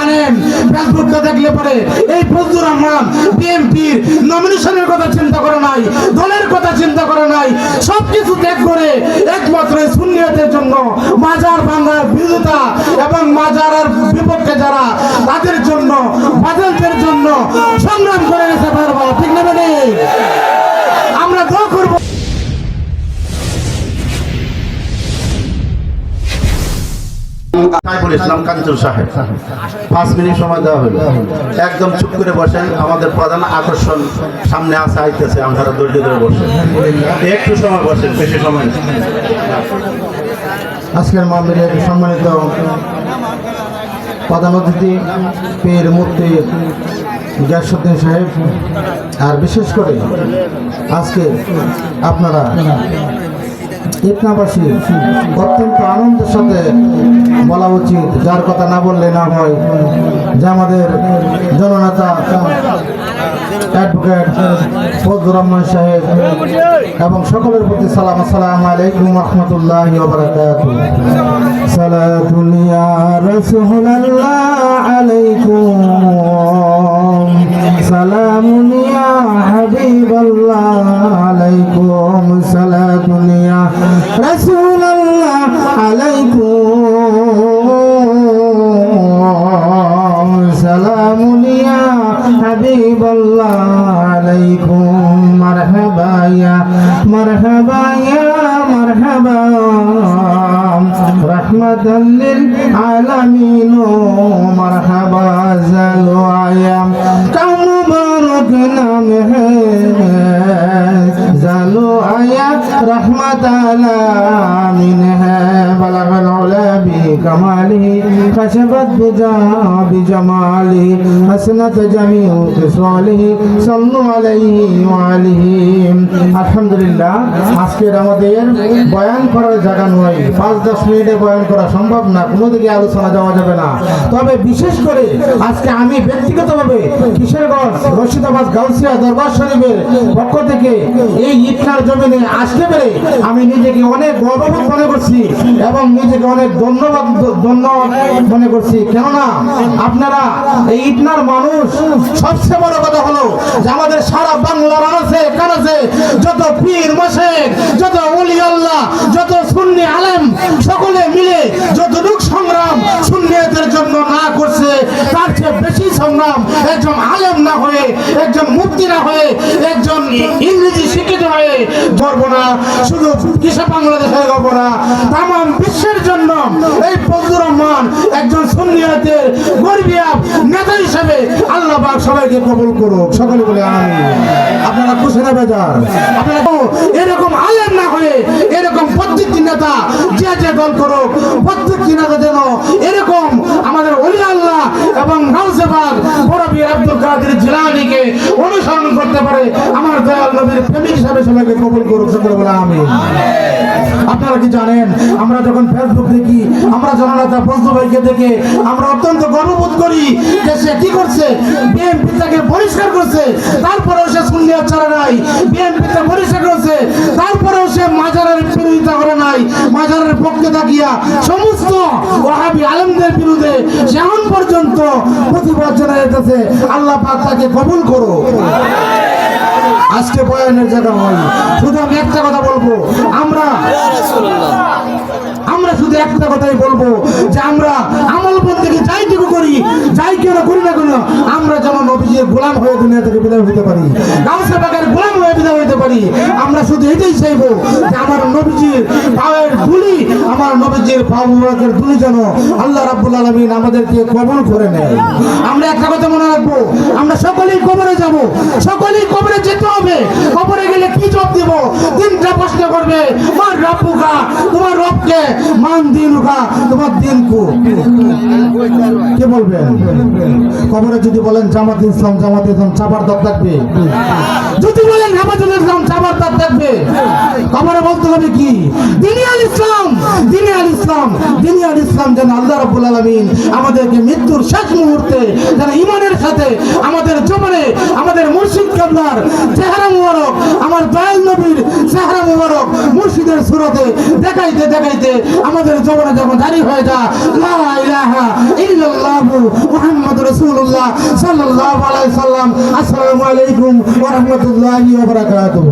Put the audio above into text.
জানেন ফেসবুকটা দেখলে পরে এই ফজলুর রহমান বিএনপির নমিনেশনের কথা চিন্তা করে নাই, দলের কথা চিন্তা করে নাই, সবকিছু ত্যাগ করে একমাত্র সুন্নিয়তের জন্য মাজার ভাঙার বিরোধিতা এবং মাজারের বিপক্ষে যারা তাদের জন্য বাদলদের জন্য সংগ্রাম করে গেছে। বারবার ঠিক না? আমরা দোয়া করব। ইসলাম কাঞ্চুর সাহেব 5 মিনিট সময় দেওয়া হলো। একদম চুপ করে বসেন, আমাদের প্রধান আকর্ষণ সামনে আসা আইতেছে, আমরা ধৈর্য ধরে বসেন, একটু সময় বসেন, বেশি সময় না। আজকের মাহফিলের সম্মানিত প্রধান অতিথি পীর মুফতি গিয়াসউদ্দিন সাহেব, আর বিশেষ করে আজকে আপনারা ইটনাবাসী অত্যন্ত আনন্দের সাথে বলা উচিত, যার কথা না বললে না হয়, যে আমাদের জননেতা অ্যাডভোকেট ফজলুর রহমান সাহেব এবং সকলের প্রতি সালাম। আসসালামু আলাইকুম ওয়া রাহমাতুল্লাহি ওয়া বারাকাতুহু। সালাতুল ইয়া রাসূলুল্লাহ আলাইকুম, সালামুন ইয়া হাবিবাল্লাহ আলাইকুম, সালাতুল ইয়া রাসূলুল্লাহ আলাইকুম, সালামুন ইয়া হাবিবাল্লাহ আলাইকুম, মারহাবা ইয়া মারহাবা ইয়া মারহাবা, রাহমাতাল লিল আলামিন, মারহাবা জালু আয়াম কা মুবারক নাম হ্যায়, জালু আয়া রহমাতাল আলামিন হ্যায়, বালাগাল উলা বিকামালিহি কাশাফাত বিজামালিহি হাসনাত জামিউ খিসালিহি সাল্লু আলাইহি ওয়া আলিহি। আলহামদুলিল্লাহ, আজকের আমাদের বয়ান করার জায়গা নয়, 5-10 মিনিটে বয়ান করা সম্ভব না, কোনো দিকে আলোচনা যাওয়া যাবে না। তবে বিশেষ করে আজকে আমি ব্যক্তিগতভাবে কিশোরগঞ্জ রশিদাবাদ গাউসিয়া দরবার শরীফের পক্ষ থেকে এই ইফতার জমিনে আসতে পেরে আমি নিজেকে অনেক গর্ববোধ মনে করছি এবং নিজেকে অনেক ধন্যবাদ মনে করছি। কেননা আপনারা এই ইফতার মানুষ, সবচেয়ে বড় কথা হলো যে আমাদের সারা বাংলার আনাচে কানাচে যত পীর মাশায়েখ, যত ওলি আল্লাহ, যত সুন্নি আলেম সকলে মিলে যতটুকু সংগ্রাম সুন্নিয়তের জন্য না করছে, তার চেয়ে বেশি সংগ্রাম একজন আলেম না হয়ে, একজন মুফতি না হয়ে, একজন ইংরেজি শিক্ষিত হয়ে করবো না। শুধু কিসে বাংলাদেশের করবো না, তাম বিশ্বের জন্য এই ফজলুর রহমান একজন সুন্নিয়তের গর্বিয়া নেতা হিসেবে আল্লাহ পাক সবাইকে কবুল করুক। সকলে বলে আমিন। আপনারা খুশি না বেজার? আপনারা এরকম আলেম না হয়ে এরকম প্রত্যেকটি নেতা যে যে দল করুক, প্রত্যেকটি নেতা যেন এরকম আমাদের ওলি আল্লাহ এবং গাউসে পাক বড় পীর আব্দুল কাদের জিলানীকে অনুসরণ করতে পারে। আমার দয়াল নবীর প্রেমিক হিসেবে সবাইকে কবুল করুক। সকলে বলে আমিন। আপনারা কি জানেন, আমরা যখন ফেসবুক দেখি, আমরা জননেতা ফজলু ভাইকে দেখে আমরা অত্যন্ত গর্ববোধ করি যে সে কি করছে, বিএনপি তাকে পরিষ্কার করছে, তারপরেও সে সুন্নিয়ত ছাড়া নাই, বিএনপিতে পরিষ্কার করছে, তারপরেও সে মাজারের বিরোধিতা করে নাই, মাজারের পক্ষে থাকিয়া সমস্ত ওয়াহাবি আলেমদের বিরুদ্ধে এখন পর্যন্ত প্রতিবাদ জানাই যেতেছে। আল্লাহ পাক তাকে কবুল করো। আজকে বয়ানের জায়গা হয়, শুধু আমি একটা কথা বলবো, আমরা শুধু একটা কথাই বলবো যে আমরা আমল বন্দেগী যাইটুকু করি, যাই কেন করি না কেন, আমরা যেন নবীজির গোলাম হয়ে দুনিয়া থেকে বিদায় হতে পারি, গাউসে পাকের গোলাম হয়ে বিদায় হতে পারি। আমরা শুধু এটাই চাইবো যে আমার নবীজির পায়ের ধুলি, আমার নবীজির পা মুবারকের ধুলি যেন আল্লাহ রাব্বুল আলামিন আমাদেরকে কবুল করে নেয়। আমরা একটা কথা মনে রাখবো, আমরা সকলেই কবরে যাব, সকলেই কবরে যেতে হবে। কবরে গেলে কি জবাব দিব? 3টা প্রশ্ন করবে, মান রব্বুকা, তোমার রবকে, মান দিনুকা, তোমার দিন কো। কে বলবেন? কবরে যদি বলেন জামাত ইসলাম, জামাত ইসলাম চাপার দাঁত থাকবে। যদি বলেন হেফাজত ইসলাম, চাপার দাঁত থাকবে। কবরে বলতে হবে কি? দ্বীনে আল ইসলাম, দ্বীনে আল ইসলাম, দ্বীনে আল ইসলাম। যেন আল্লাহ রাব্বুল আলামিন আমাদেরকে মৃত্যুর শেষ মুহূর্তে যেন ঈমানের সাথে আমাদের জমানে আমাদের মুর্শিদ কিবলার চেহারা মুবারক, আমার দয়াল নবীর চেহারা মুবারক মুর্শিদের সুরতে দেখাইতে দেখাইতে আমাদের জমানে যখন জারি হয়ে যায় লা ইলাহা ইল্লাল্লাহু মুহাম্মাদুর সাল্লাল্লাহু আলাইহি সাল্লাম। আসসালামু আলাইকুম ওয়া রাহমাতুল্লাহি ওয়া বারাকাতুহু।